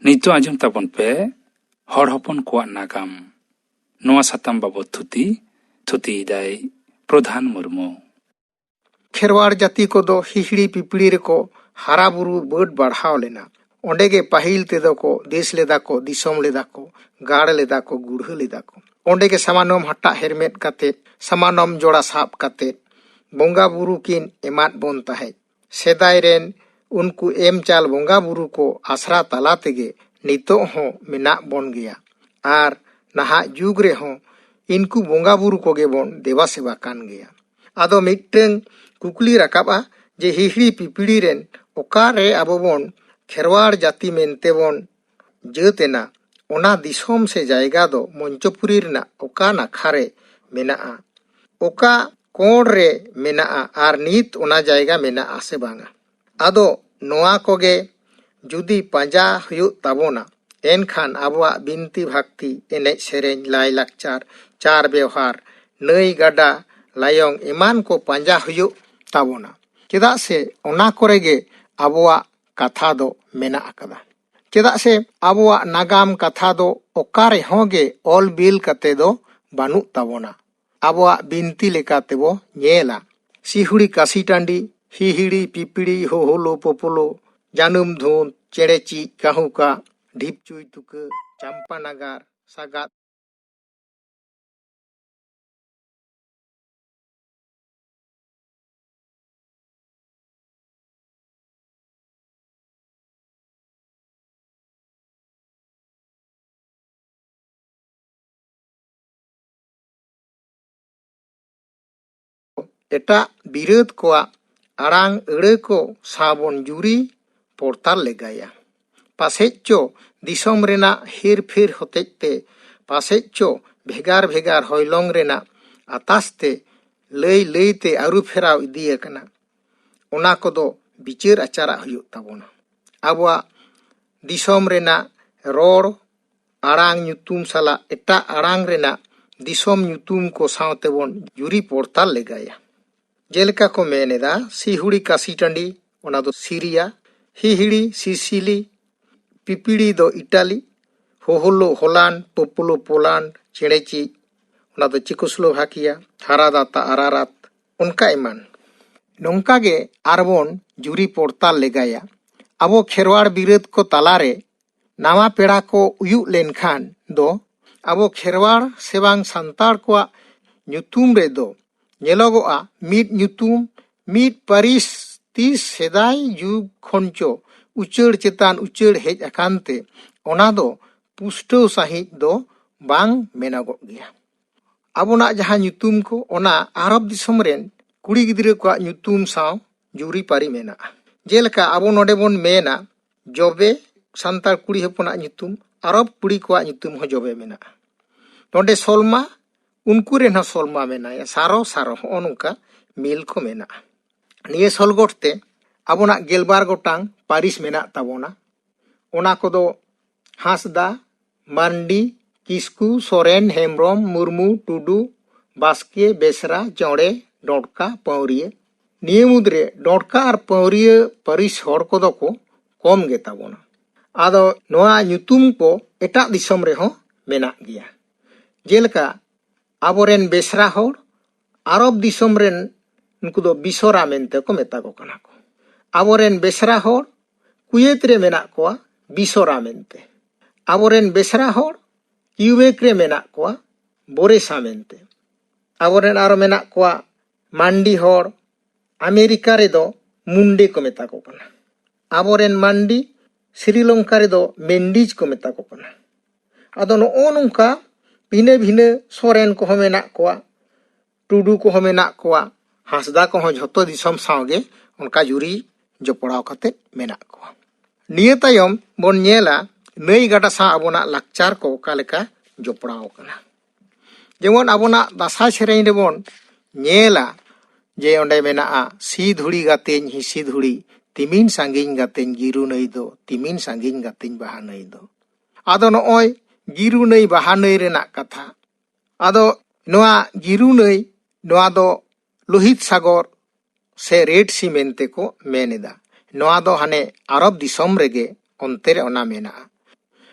Nito ajum tabon pe hor hopon kuat nagam. Noa satam babot thuti dai Pradhan Murmu. Kherwad जाति को दो हिहड़ी पिपड़ी रेको हारा बुरु बड़ बढ़ाव लेना ओंडे गे पाहिल तेदो को देश लेदा को दिसोम लेदा को गाड़ लेदा को गुढ़ लेदा को ओंडे गे समानम हट्टा हेरमेट काते समानम जोड़ा साप काते बोंगा बुरु किन एमात बोन ताहे सेदाय रेन उनको एम चाल बोंगा बुरु को आसरा तला तेगे नितो हो मेना बोन गया आर नहा जुग रे हो इनको बोंगा बुरु को गे बोन देवा सेवा कान गया आदो मिट्टन कुकली रकाबा जे हिहड़ी पिपड़ी रेन ओकारे आबो बोन खेरवाड़ जाति मेनते बोन जेतेना ओना दिसोम से जायगा दो मंचोपुरी रेना ओका नाखारे मेनाआ ओका कोण रे मेनाआ आर नीत ओना जायगा मेनाआ से बांगा आदो नोआ कोगे जुदी पांजा हुयुग ताबोना एनखान आबोआ बिनती भक्ति एनेज सेरेñ लाई लाकचार चार व्यवहार नई गाडा लायong एमान को पांजा हुयुग ताबोना चेदा से ओना कोरेगे आबोआ कथा दो मेना अकदा चेदा से आबोआ नागाम कथा दो ओकारे होगे ऑल बिल कते दो बानु ताबोना आबोआ बिनती लेकाते बो ñेला सिहुड़ी कासी टांडी हिहिड़ी पिपिड़ी होहोलो पोपोलो जानुम धुन चेड़ेची काहुका ढिपचुई तुक चंपा नगार सागात एटा बिरोध को आड़ांग अड़े को साबन जुरी पोर्ताल लेगाया पासेचो दिसोम रेना हेर फेर होतेते पासेचो भेगार भेगार होइलोंग रेना आतासते लई लईते आरु फेराव इदिए कना ओना कोदो बिचार आचारा हुयुग ताबोना आबोआ दिसोम रेना रोड़ आड़ांग ᱧᱩᱛᱩᱢ साला एटा आड़ांग रेना दिसोम ᱧᱩᱛᱩᱢ को सावते बोन जुरी पोर्ताल लेगाया जेलका को मेनेदा सिहुड़ी कासी टांडी ओना दो सीरिया हिहिड़ी सिसिली पिपिड़ी दो इटाली होहोलो होलांड पोपोलो पोलैंड चेड़ेची ओना दो चेकोस्लोभाकिया हारादाता आरारात उनका एमान नोंका गे आरबोन जुरी पोर्ताल लेगाया आबो खेरवाड़ बिरोध को तालारे नावा पेड़ा को उयुग लेनखान दो आबो खेरवाड़ सेबांग सांताड़ को ᱧᱩᱛᱩᱢ रे दो ñेलोगोआ मीट ᱧᱩᱛᱩᱢ मीट पारिस तीस सेदाय जुग खनचो उचड़ चेतान उचड़ हेज अकानते ओना दो पुष्टो साहिज दो बांग मेनागो गया आबोना जहां ᱧᱩᱛᱩᱢ को ओना आरब दिसोम रेन कुड़ी गिद्रे को ᱧᱩᱛᱩᱢ साव जुरी पारी मेना जेलका आबो नोडे बोन मेना जोबे सांतार कुड़ी हपना ᱧᱩᱛᱩᱢ आरब कुड़ी को ᱧᱩᱛᱩᱢ हो जोबे मेना नोडे सोलमा उनको रेना सोलमा मेनाया सारो सारो ओनुका मिल को मेना निये सोलगोटते आबोना गेलबार गोटांग पारिस मेना ताबोना ओना कोदो हांसदा मांडी किस्कू सोरेन हेमब्रम मुर्मू टुडू बास्के बेसरा चौड़े डोडका पौरिये निये मुद्रे डोडका और पौरिये पारिस होड़ कोदो को कम गे ताबोना आदो नोआ ᱧᱩᱛᱩᱢ को एटा दिसोम रे हो मेना गया जेलका आबोरेन बेसरा होड़ आरब दिसोम रेन उनको दो बिसोरा मेनते को मेता को कना को आबोरेन बेसरा होड़ कुवेत रे मेना को बिसोरा मेनते आबोरेन बेसरा होड़ क्यूबेक रे मेना को बोरेसा मेनते आबोरेन आरो मेना को मांडी होड़ अमेरिका रे दो मुंडे को मेता को कना आबोरेन मांडी श्रीलंका रे दो मेंडीज को मेता को कना आदो नो नोंका भिने भिने सोरेन को मेना को टुडू को मेना को हांसदा को झोतो दिसोम सावगे उनका जुरी जोपड़ाव कते मेना को निये तायम बोन ñेला नई गाडा सा आबोना लाकचार को कालेका जोपड़ाव कना जेमन आबोना दासाय सेरेñ रे बोन ñेला जे ओंडे मेना सी धुड़ी गातेñ हिसी धुड़ी तिमिन सांगिñ गातेñ गिरु नई दो तिमिन सांगिñ गातेñ बाहा नई दो आदो नोय गिरु नई बाहा नई रेना कथा आदो नोआ गिरु नई नोआ दो लोहित सागर से रेड सी मेनते को मेनेदा नोआ दो हाने अरब दिसोम रेगे onte re ona mena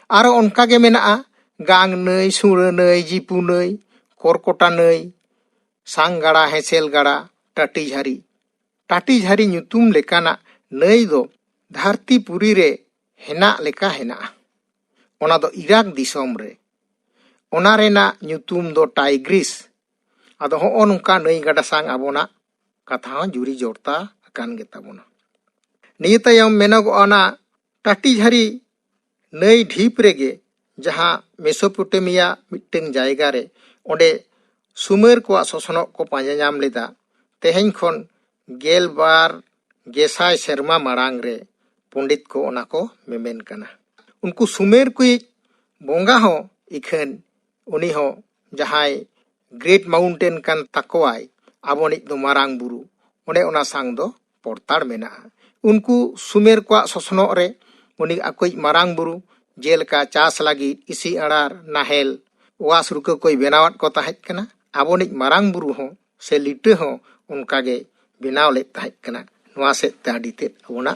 aro onka ge mena'a gang nai, sura nai, jipu nai, korkota nai, sang gada, hesel gada, tati jhari. Tati jhari nyutum lekana nai do dharti puri re henak leka hena'a. Ona do Irak disom re. Ona rena nyutum do Tigris. Ado ho'o nungka nai gada sang abona katha hon juri jorta akan getabona. Niya tayom menogo'a na tati jhari nai dhip rege jaha Mesopotamia mitteng jayga re onde Sumer koa sosonok ko panja nyam leda teheny khon 12,000 serma marang re pundit ko ona ko memen kana. Unku Sumer kuy bonga ho ikhen uni ho jahai Great Mountain kan takwai abonik do marang buru onde ona sang do portar mena'a. Unku Sumer koa sosonok re uni akoi marang buru jeleka chas lagi isi arar nahel was ruka koy benawat ko tahet kana. Abonik marang buru ho se lite ho unka ge benaw lek tahet kana. Noa set te adi tet abona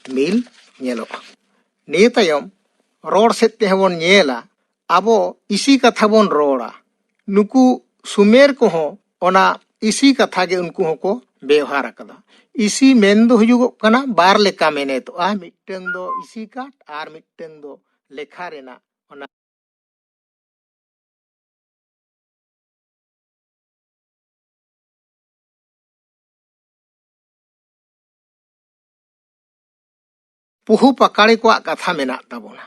mil nyeloa. Niya tayom ror set te habon nyela abo isi katha bon roda. Nuku Sumer ko ho ona isi katha ge unku ho ko ବ୍ୟବହାର akada. Isi men do huyugok kana bar leka menetoa. Mitteng do isi kat ar mitteng do lekha rena ona puhu pakari koa katha menak tabona.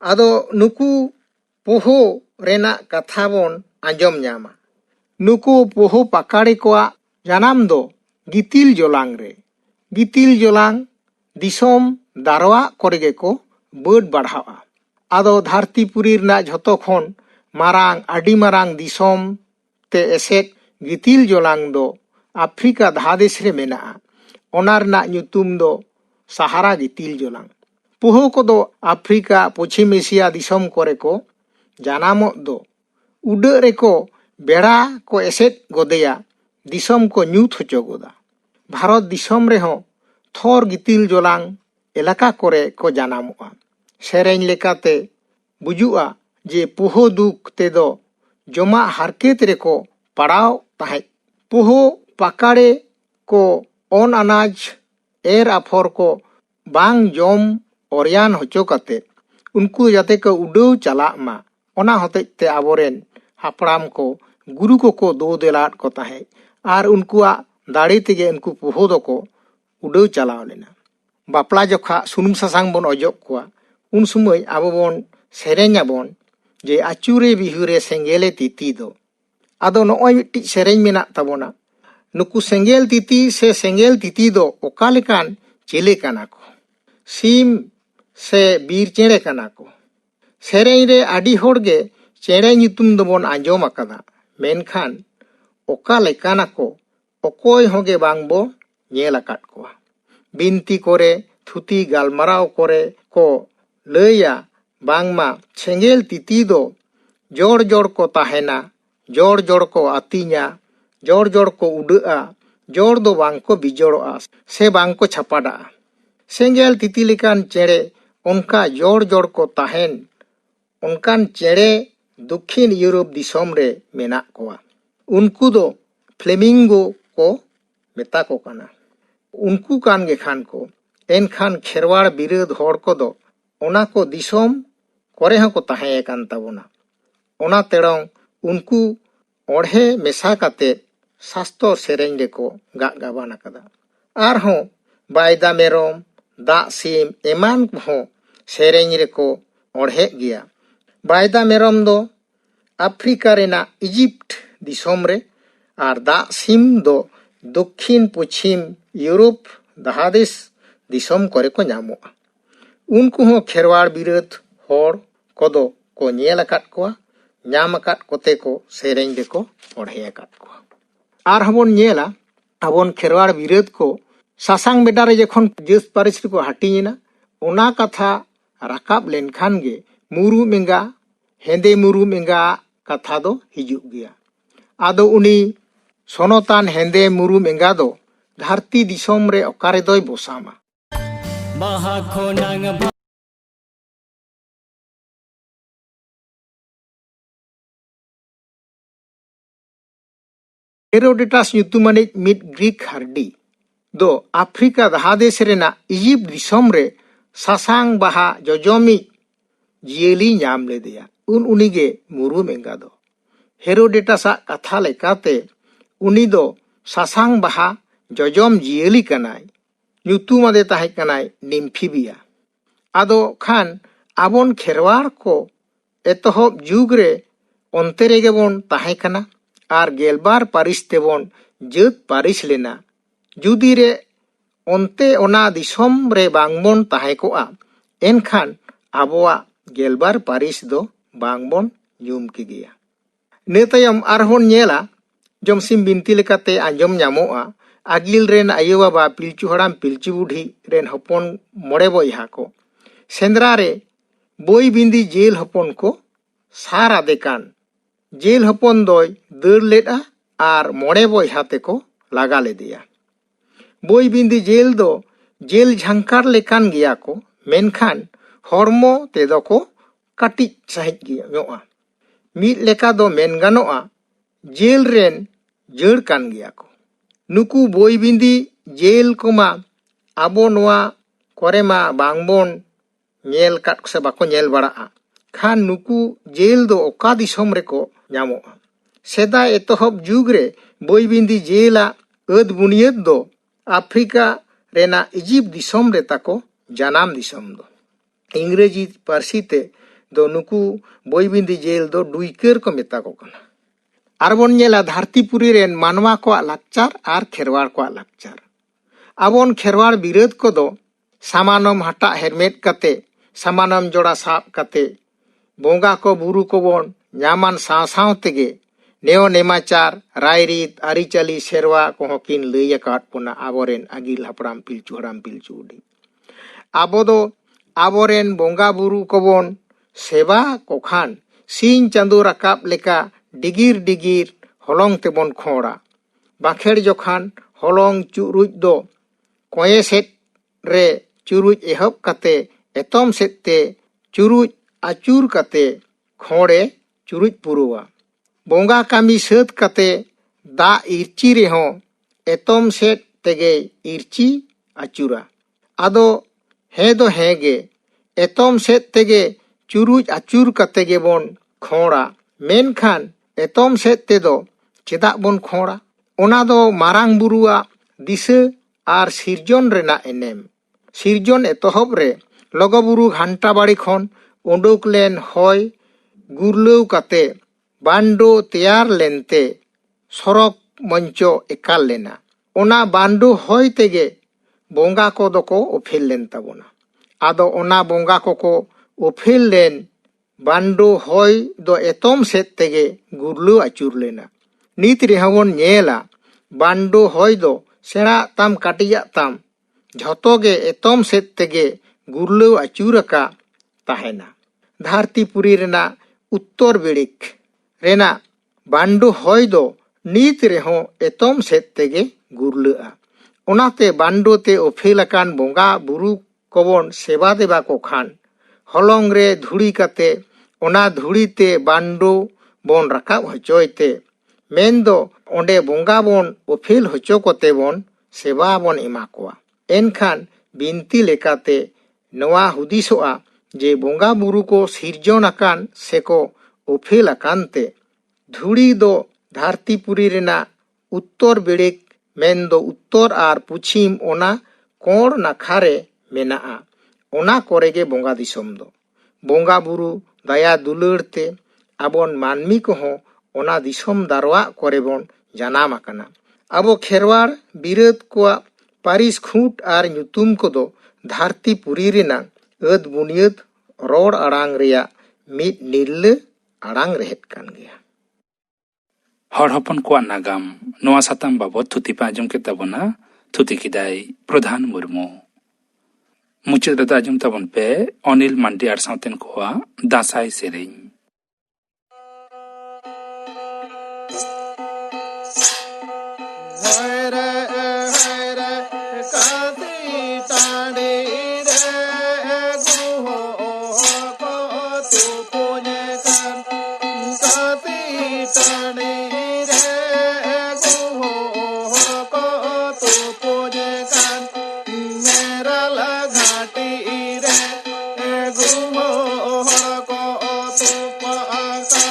Ado nuku puhu rena katha bon anjom nyama. Nuku puhu pakari koa janam do Gitil Jolang re. Gitil Jolang disom darwa kore ge ko bad badhawa. Ado dharti puri rena jhoto khon marang adi marang disom te eset Gitil Jolang do Afrika dhadesh re mena'a. Ona rena nyutum do Sahara Gitil Jolang. Puhu kodo Afrika Pochim Asia disom kore ko janamok do uda reko bera ko eset godeya disom ko nyut hocho goda. Bharot disom reho Thor Gitil Jolang elaka kore ko janamoa. Sereny lekate buju'a je puhu duk tedo joma harket reko padaw tahet. Puhu pakare ko on anaj aphor ko bang jom oryan hocho kate unku jate ko udaw chalak ma. Ona hotej te aboren hapram ko guru ko do delat ko tahet. Ar unkuwa dare tege unku puhu doko udaw chalaw lena. Bapla jokha sunum sasang bon ojok koa un sumoy abo bon sereny abon je achure bihure sengele titi do. Ado no'oy mittij sereny menak tabona. Nuku sengel titi se sengel titi do okalekan chele kana ko. Sim se bir chere kana ko. Sereny re adi horge chere nyutum do bon anjom akada. Menkhan oka lekana ko okoy hoge bang bo nyel akat koa. Binti kore thuti galmaraw kore ko laya bangma sengel titi do jor jor ko tahena, jor jor ko atinya, jor jor ko uda'a, jor do bang ko bijoro'a se bang ko chapada'a. Sengel titi lekan chere onka jor jor ko tahen onkan chere Dokhin Europe disom re menak koa. Unku do Flamingo ko meta ko kana. Unku kan ge khan ko enkhan kherwar birad hor ko do ona ko disom kore hon ko tahen kan tabona. Ona terong unku orhe mesa kate sasto sereny reko gak gaban akada. Arhon bayda merom dak sim eman ho sereny reko orhe gea. Bayda merom do Afrika rena Egypt disom re ar dak sim do Dokhin Pochim Europe Dhadesh disom kore ko nyamoa. Unku ho kherwar birad hor kodo ko nyel akat koa, nyam akat kote ko sereny reko orhe akat koa. Ar habon nyela abon kherwar birad ko sasang beda re jekhon jes paris ko hatinyena ona katha rakab lenkhan ge muru menga hende muru menga katha do hijug gea. Ado uni sonotan hende muru menga do dharti disom re okare doy bosama. ᱦᱮᱨᱳᱰᱮᱴᱟᱥ ᱧᱩᱛᱩᱢᱟᱱᱤᱡ ᱢᱤᱫ Greek ᱦᱟᱨᱰᱤ ᱫᱚ Africa ᱫᱟᱦᱟᱫᱮᱥ ᱨᱮᱱᱟᱜ Egypt ᱫᱤᱥᱚᱢ ᱨᱮ ᱥᱟᱥᱟᱝ ᱵᱟᱦᱟ ᱡᱚᱡᱚᱢᱤᱡ ᱡᱤᱭᱟᱹᱞᱤ ᱧᱟᱢ ᱞᱮᱫᱮᱭᱟ᱾ ᱩᱱᱤᱜᱮ ᱢᱩᱨᱩᱢ ᱮᱸᱜᱟ ᱫᱚ᱾ ᱦᱮᱨᱳᱰᱮᱴᱟᱥᱟᱜ ᱠᱟᱛᱷᱟ ᱞᱮᱠᱟᱛᱮ ᱩᱱᱤ ᱫᱚ ᱥᱟᱥᱟᱝ ᱵᱟᱦᱟ ᱡᱚᱡᱚᱢ ᱡᱤᱭᱟᱹᱞᱤ ᱠᱟᱱᱟᱭ᱾ ᱧᱩᱛᱩᱢ ᱟᱫᱮ ᱛᱟᱦᱮᱸ ᱠᱟᱱᱟᱭ ᱱᱤᱢᱯᱷᱤᱵᱤᱭᱟ᱾ ᱟᱫᱚ ᱠᱷᱟᱱ ᱟᱵᱚᱱ ᱠᱷᱮᱨᱣᱟᱲ ᱠᱚ ᱮᱛᱚᱦᱚᱵ ᱡᱩᱜᱽ ᱨᱮ ᱚᱱᱛᱮ ᱨᱮᱜᱮ ᱵᱚᱱ ᱛᱟᱦᱮᱸ ᱠᱟᱱᱟ ᱟᱨ 12 ᱯᱟᱹᱨᱤᱥ ᱛᱮᱵᱚᱱ ᱡᱟᱹᱛ ᱯᱟᱹᱨᱤᱥ ᱞᱮᱱᱟ᱾ ᱡᱩᱫᱤ ᱨᱮ ᱚᱱᱛᱮ ᱚᱱᱟ ᱫᱤᱥᱚᱢ ᱨᱮ ᱵᱟᱝᱵᱚᱱ ᱛᱟᱦᱮᱸ ᱠᱚᱜᱼᱟ, ᱮᱱᱠᱷᱟᱱ ᱟᱵᱚᱣᱟᱜ 12 ᱯᱟᱹᱨᱤᱥ ᱫᱚ ᱵᱟᱝᱵᱚn ᱧᱩᱢ ᱠᱮᱜᱮᱭᱟ᱾ ᱤᱱᱟᱹ ᱛᱟᱭᱚᱢ ᱟᱨᱦᱚᱸ ᱧᱮᱞᱟ, ᱡᱚᱢᱥᱤᱢ ᱵᱤᱱᱛᱤ ᱞᱮᱠᱟᱛᱮ ᱟᱸᱡᱚᱢ ᱧᱟᱢᱚᱜᱼᱟ, ᱟᱹᱜᱤᱞ ᱨᱮᱱ ᱟᱭᱳᱼᱵᱟᱵᱟ ᱯᱤᱞᱪᱩ ᱦᱟᱲᱟᱢ ᱯᱤᱞᱪᱩ ᱵᱩᱰᱷᱤ ᱨᱮᱱ ᱦᱚᱯᱚᱱ 9 ᱵᱚᱭᱦᱟ ᱠᱚ ᱥᱮᱸᱫᱽᱨᱟ ᱨᱮ ᱵᱳᱭ ᱵᱤᱸᱫᱤ ᱡᱮᱞ ᱦᱚᱯᱚᱱ ko ᱥᱟᱨ ᱟᱫᱮ ᱠᱟᱱ ᱡᱮᱞ ᱦᱚᱯᱚᱱ ᱫᱚᱭ ᱫᱟᱹᱲ ᱞᱮᱫᱼᱟ ᱟᱨ 9 ᱵᱚᱭᱦᱟ ᱛᱮᱠᱚ ᱞᱟᱜᱟ ᱞᱮᱫᱮᱭᱟ᱾ ᱵᱳᱭ ᱵᱤᱸᱫᱤ ᱡᱮᱞ ᱫᱚ ᱡᱮᱞ ᱡᱷᱟᱝᱠᱟᱨ ᱞᱮᱠᱟᱱ ᱜᱮᱭᱟ ᱠᱚ, ᱢᱮᱱᱠᱷᱟᱱ ᱦᱚᱲᱢᱚ ᱛᱮᱫᱚ ᱠᱚ ᱠᱟᱹᱴᱤᱡ ᱥᱟᱺᱦᱤᱡ ᱧᱚᱜᱼᱟ᱾ ᱢᱤᱫ ᱞᱮᱠᱟ ᱫᱚ ᱢᱮᱱ ᱜᱟᱱᱚᱜᱼᱟ ᱡᱮᱞ ᱨᱮᱱ ᱡᱟᱹᱲ ᱠᱟᱱ ᱜᱮᱭᱟ ᱠᱚ᱾ ᱱᱩᱠᱩ ᱵᱳᱭ ᱵᱤᱸᱫᱤ ᱡᱮᱞ ᱠᱚᱢᱟ ᱟᱵᱚ ᱱᱚᱣᱟ ᱠᱚᱨᱮ ᱢᱟ ᱵᱟᱝᱵᱚᱱ ᱧᱮᱞ ᱠᱟᱫ ᱥᱮ ᱵᱟᱠᱚ ᱧᱮᱞ ᱵᱟᱲᱟᱜᱼᱟ᱾ ᱠᱷᱟᱱ ᱱᱩᱠᱩ ᱡᱮᱞ ᱫᱚ ᱚᱠᱟ ᱫᱤᱥᱚᱢ ᱨᱮᱠᱚ ᱧᱟᱢᱚᱜᱼᱟ? ᱥᱮᱫᱟᱭ ᱮᱛᱚᱦᱚᱵ ᱡᱩᱜᱽ ᱨᱮ ᱵᱳᱭ ᱵᱤᱸᱫᱤ ᱡᱮᱞᱟᱜ ᱟᱹᱫ ᱵᱩᱱᱤᱭᱟᱹᱫ ᱫᱚ ᱟᱯᱷᱨᱤᱠᱟ ᱨᱮᱱᱟᱜ ᱤᱡᱤᱯᱴ ᱫᱤᱥᱚᱢ ᱨᱮ ᱛᱟᱠᱚ ᱡᱟᱱᱟᱢ ᱫᱤᱥᱚᱢ ᱫᱚ᱾ ᱤᱝᱨᱮᱡᱤ ᱯᱟᱹᱨᱥᱤ te ᱫᱚ ᱱᱩᱠᱩ ᱵᱳᱭ ᱵᱤᱸᱫᱤ ᱡᱮᱞ ᱫᱚ ᱰᱩᱭᱠᱟᱹᱨ ko ᱢᱮᱛᱟ ᱠᱚ ᱠᱟᱱᱟ᱾ ᱟᱨᱵᱚᱱ ᱧᱮᱞᱟ ᱫᱷᱟᱹᱨᱛᱤᱯᱩᱨᱤ ᱨᱮᱱ ᱢᱟᱱᱣᱟ ᱠᱚᱣᱟᱜ ᱞᱟᱠᱪᱟᱨ ᱟᱨ ᱠᱷᱮᱨᱣᱟᱲ ᱠᱚᱣᱟᱜ ᱞᱟᱠᱪᱟর᱾ ᱟᱵᱚᱱ ᱠᱷᱮᱨᱣᱟᱲ ᱵᱤᱨᱟᱹᱫ ᱠᱚᱫᱚ ᱥᱟᱢᱟᱱᱚᱢ ᱦᱟᱴᱟᱜ ᱦᱮᱨᱢᱮᱫ ᱠᱟᱛᱮ, ᱥᱟᱢᱟᱱᱚᱢ ᱡᱚᱲᱟ ᱥᱟᱵ ᱠᱟᱛᱮ ᱵᱚᱸᱜᱟ ko ᱵᱩᱨᱩ ᱠᱚᱵᱚᱱ ᱧᱟᱢᱟᱱ ᱥᱟᱶ ᱥᱟᱶ ᱛᱮᱜᱮ ᱱᱮᱭᱚ ᱱᱮᱢᱟᱪᱟᱨ ᱨᱟᱭᱨᱤᱛ ᱟᱹᱨᱤᱪᱟᱹᱞᱤ ᱥᱮᱨᱣᱟ ᱠᱚᱦᱚᱸ ᱠᱤᱱ ᱞᱟᱹᱭ ᱟᱠᱟᱫ ᱵᱚᱱᱟ ᱟᱵᱚᱨᱮᱱ ᱟᱹᱜᱤᱞ ᱦᱟᱯᱲᱟᱢ ᱯᱤᱞᱪᱩ ᱦᱟᱲᱟᱢ ᱯᱤᱞᱪᱩ ᱵᱩᱰᱷᱤ᱾ ᱟᱵᱚ ᱫᱚ ᱟᱵᱚᱨᱮᱱ ᱵᱚᱸᱜᱟ ᱵᱩᱨᱩ ᱠᱚᱵᱚᱱ ᱥᱮᱵᱟ ᱠᱚ ᱠᱷᱟᱱ ᱥᱤᱧ ᱪᱟᱸᱫᱳ ᱨᱟᱠᱟᱵ ᱞᱮᱠᱟ ᱰᱤᱜᱤᱨ ᱰᱤᱜᱤᱨ ᱦᱚᱞᱚᱝ ᱛᱮᱵᱚᱱ ᱠᱷᱚᱲᱟ᱾ ᱵᱟᱸᱠᱷᱮᱲ ᱡᱚᱠᱷᱟᱱ ᱦᱚᱞᱚᱝ ᱪᱩᱨᱩᱡ ᱫᱚ ᱠᱚᱭᱮ ᱥᱮᱫ ᱨᱮ ᱪᱩᱨᱩᱡ ᱮᱦᱚᱵ ᱠᱟᱛᱮ ᱮᱛᱚᱢ ᱥᱮᱫ ᱛᱮ ᱪᱩᱨᱩᱡ ᱟᱹᱪᱩᱨ ᱠᱟᱛᱮ ᱠᱷᱚᱲᱮ ᱪᱩᱨᱩᱡ ᱯᱩᱨᱟᱹᱣᱟ᱾ ᱵᱚᱸᱜᱟ ᱠᱟᱹᱢᱤ ᱥᱟᱹᱛ ᱠᱟᱛᱮ ᱫᱟᱜ ᱤᱨᱪᱤ ᱨᱮᱦᱚᱸ ᱮᱛᱚᱢ ᱥᱮᱫ ᱛᱮᱜᱮ ᱤᱨᱪᱤ ᱟᱹᱪᱩᱨᱟ᱾ ᱟᱫᱚ ᱦᱮᱸ ᱫᱚ ᱦᱮᱸ ᱜᱮ ᱮᱛᱚᱢ ᱥᱮᱫ ᱛᱮᱜᱮ ᱪᱩᱨᱩᱡ ᱟᱹᱪᱩᱨ ᱠᱟᱛᱮ ᱜᱮᱵᱚᱱ ᱠᱷᱚᱲᱟ᱾ ᱢᱮᱱᱠᱷᱟन ᱮᱛᱚᱢ ᱥᱮᱫ ᱛᱮᱫᱚ ᱪᱮᱫᱟᱜ ᱵᱚᱱ ᱠᱷᱚᱲᱟ? ᱚᱱᱟ ᱫᱚ ᱢᱟᱨᱟᱝ ᱵᱩᱨᱩᱣᱟᱜ ᱫᱤᱥᱟᱹ ᱟᱨ ᱥᱤᱨᱡᱚᱱ ᱨᱮᱱᱟᱜ ᱮᱱᱮᱢ᱾ ᱥᱤᱨᱡᱚᱱ ᱮᱛᱚᱦᱚᱵ ᱨᱮ ᱞᱚᱜᱚᱵᱩᱨᱩ ᱜᱷᱟᱱᱴᱟ ᱵᱟᱲᱤ ᱠᱷᱚᱱ ᱩᱰᱩᱠ ᱞᱮᱱ ᱦᱚᱭ ᱜᱩᱨᱞᱟᱹᱣ ᱠᱟᱛᱮ ᱵᱟᱱᱰᱳ ᱛᱮᱭᱟᱨ ᱞᱮᱱᱛᱮ ᱥᱚᱨᱚᱜ ᱢᱚᱧᱪᱚ ᱮᱠᱟᱞ ᱞᱮᱱᱟ᱾ ᱚᱱᱟ ᱵᱟᱱᱰᱳ ᱦᱚᱭ ᱛᱮᱜᱮ ᱵᱚᱸᱜᱟ ᱠᱚᱫᱚ ᱠᱚ ᱚᱯᱷᱮᱞ ᱞᱮᱱ ᱛᱟᱵᱚᱱᱟ᱾ ᱟᱫᱚ ᱚᱱᱟ ᱵᱚᱸᱜᱟ ᱠᱚᱠᱚ ᱚᱯᱷᱮᱞ ᱞᱮᱱ ᱵᱟᱱᱰᱳ ᱦᱚᱭ ᱫᱚ ᱮᱛᱚᱢ ᱥᱮᱫ ᱛᱮᱜᱮ ᱜᱩᱨᱞᱟᱹᱣ ᱟᱹᱪᱩᱨ ᱞᱮᱱᱟ᱾ ᱱᱤᱛ ᱨᱮᱦᱚᱸ ᱵᱚᱱ ᱧᱮᱞᱟ ᱵᱟᱱᱰᱳ ᱦᱚᱭ ᱫᱚ ᱥᱮᱬᱟᱜ ᱛᱟᱢ ᱠᱟᱹᱴᱤᱡᱟᱜ ᱛᱟᱢ ᱡᱷᱚᱛᱚ ᱜᱮ ᱮᱛᱚᱢ ᱥᱮᱫ ᱛᱮᱜᱮ ᱜᱩᱨᱞᱟᱹᱣ ᱟᱹᱪᱩᱨ ᱟᱠᱟ ᱛᱟᱦᱮᱱᱟ᱾ ᱫᱷᱟᱹᱨᱛᱤᱯᱩᱨᱤ ᱨᱮᱱᱟᱜ ᱩᱛᱛᱚᱨ ᱵᱮᱲᱤᱠ ᱨᱮᱱᱟᱜ ᱵᱟᱱᱰᱳ ᱦᱚᱭ ᱫᱚ ᱱᱤᱛ ᱨᱮᱦᱚᱸ ᱮᱛᱚᱢ ᱥᱮᱫ ᱛᱮᱜᱮ ᱜᱩᱨᱞᱟᱹᱜᱼᱟ᱾ ᱚᱱᱟᱛᱮ ᱵᱟᱱᱰᱳ te ᱚᱯᱷᱮᱞ ᱟᱠᱟᱱ ᱵᱚᱸᱜᱟ ᱵᱩᱨᱩ ᱠᱚᱵᱚᱱ ᱥᱮᱵᱟ ᱫᱮᱵᱟ ᱠᱚ ᱠᱷᱟᱱ ᱦᱚᱞᱚᱝ ᱨᱮ ᱫᱷᱩᱲᱤ ᱠᱟᱛᱮ ᱚᱱᱟ ᱫᱷᱩᱲᱤ te ᱵᱟᱱᱰᱳ ᱵᱚᱱ ᱨᱟᱠᱟᱵ ᱦᱚᱪᱚᱭ te, ᱢᱮᱱᱫᱚ ᱚᱸᱰᱮ ᱵᱚᱸᱜᱟ ᱵᱚᱱ ᱚᱯᱷᱮᱞ ᱦᱚᱪᱚ ᱠᱚᱛᱮ ᱵᱚᱱ ᱥᱮᱵᱟ ᱵᱚᱱ ᱮᱢᱟ ᱠᱚᱣᱟ᱾ ᱮᱱᱠᱷᱟᱱ ᱵᱤᱱᱛᱤ ᱞᱮᱠᱟᱛᱮ ᱱᱚᱣᱟ ᱦᱩᱫᱤᱥᱚᱜᱼᱟ ᱡᱮ ᱵᱚᱸᱜᱟ ᱵᱩᱨᱩ ᱠᱚ ᱥᱤᱨᱡᱚᱱ ᱟᱠᱟᱱ ᱥᱮᱠᱚ ᱚᱯᱷᱮᱞ ᱟᱠᱟᱱ te ᱫᱷᱩᱲᱤ ᱫᱚ ᱫᱷᱟᱹᱨᱛᱤᱯᱩᱨᱤ ᱨᱮᱱᱟᱜ ᱩᱛᱛᱚᱨ ᱵᱮᱲᱤᱠ ᱢᱮᱱᱫᱚ ᱩᱛᱛᱚᱨ ᱟᱨ ᱯᱩᱪᱷᱤᱢ ᱚᱱᱟ ᱠᱚᱬ ᱱᱟᱠᱷᱟ ᱨᱮ ᱢᱮᱱᱟᱜᱼᱟ᱾ ᱚᱱᱟ ᱠᱚᱨᱮ ᱜᱮ ᱵᱚᱸᱜᱟ ᱫᱤᱥᱚᱢ ᱫᱚ᱾ ᱵᱚᱸᱜᱟ ᱵᱩᱨᱩ ᱫᱟᱭᱟ ᱫᱩᱞᱟᱹᱲ te ᱟᱵᱚᱱ ᱢᱟᱹᱱᱢᱤ ᱠᱚᱦᱚᱸ ᱚᱱᱟ ᱫᱤᱥᱚᱢ ᱫᱟᱨᱣᱟᱜ ᱠᱚᱨᱮ ᱵᱚᱱ ᱡᱟᱱᱟᱢ ᱟᱠᱟᱱᱟ᱾ ᱟᱵᱚ ᱠᱷᱮᱨᱣᱟᱲ ᱵᱤᱨᱟᱹᱫ ᱠᱚᱣᱟᱜ ᱯᱟᱹᱨᱤᱥ ᱠᱷᱩᱸᱴ ᱟᱨ ᱧᱩᱛᱩᱢ ᱠᱚᱫᱚ ᱫᱷᱟᱹᱨᱛᱤᱯᱩᱨᱤ ᱨᱮᱱᱟᱜ ᱟᱹᱫ ᱵᱩᱱᱤᱭᱟᱹᱫ ᱨᱚᱲ ᱟᱲᱟᱝ ᱨᱮᱭᱟᱜ ᱢᱤᱫ ᱱᱤᱨᱞᱟᱹ ᱟᱲᱟᱝ ᱨᱮᱦᱮᱫ ᱠᱟᱱ ᱜᱮᱭᱟ᱾ ᱦᱚᱲ ᱦᱚᱯᱚᱱ ᱠᱚᱣᱟᱜ ᱱᱟᱜᱟᱢ ᱱᱚᱣᱟ ᱥᱟᱛᱟᱢ ᱵᱟᱵᱚᱫ ᱛᱷᱩᱛᱤ ᱯᱮ ᱟᱸᱡᱚᱢ ᱠᱮᱫ ᱛᱟᱵᱚᱱᱟ᱾ ᱛᱷᱩᱛᱤ ᱠᱮᱫᱟᱭ ᱯᱨᱚᱫᱷᱟᱱ ᱢᱩᱨᱢᱩ᱾ ᱢᱩᱪᱟᱹᱫ ᱨᱮᱫᱚ ᱟᱸᱡᱚᱢ ᱛᱟᱵᱚᱱ ᱯᱮ ᱚᱱᱤᱞ ᱢᱟᱱᱰᱤ ᱟᱨ ᱥᱟᱶᱛᱮᱱ ᱠᱚᱣᱟᱜ ᱫᱟᱸᱥᱟᱭ ᱥᱮᱨᱮᱧ᱾ guho harako tupaka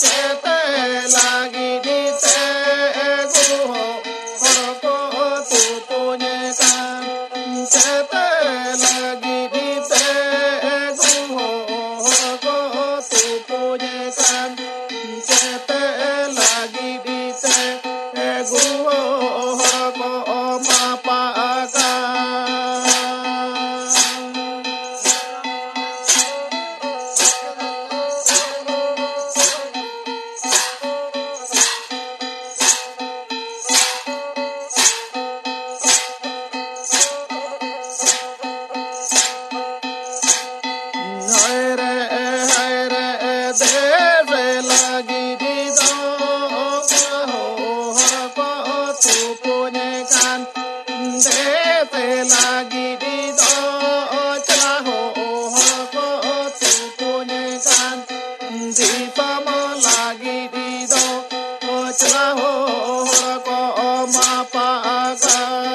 chete lagi di te guho harako tupunyekan chete lagi di te guho harako tupunyekan chete lagi di te guho harako mapakan lagi di do celaho harako tupunyekan di pamo lagi di do celaho harako mapakan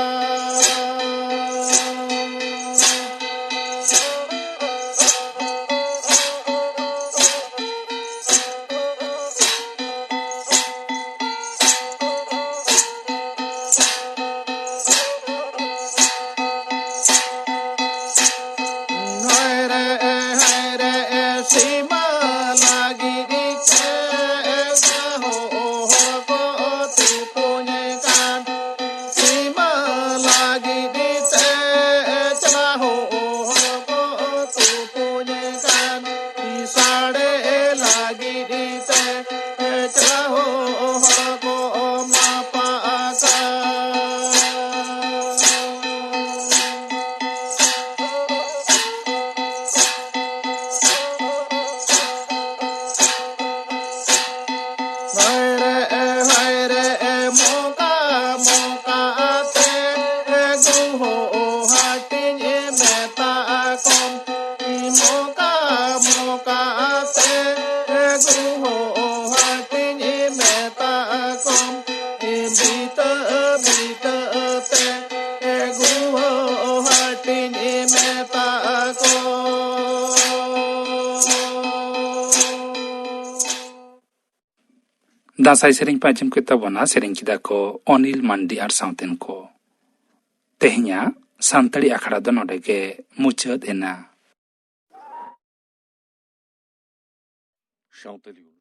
Sima lagi di celaho harako tupunyekan Sima lagi di celaho harako tupunyekan Sade lagi di celaho harako mapakan moka moka te guho hatinye meta kom moka moka te guho hatinye meta kom bita bita te guho hatinye meta kom दासाई Tsering पाजिम के तबना सेरिंग किदा को अनिल मांडी are साउतेन को तेहnya सानताड़ी आखड़ा दो नोडे के मुचद एना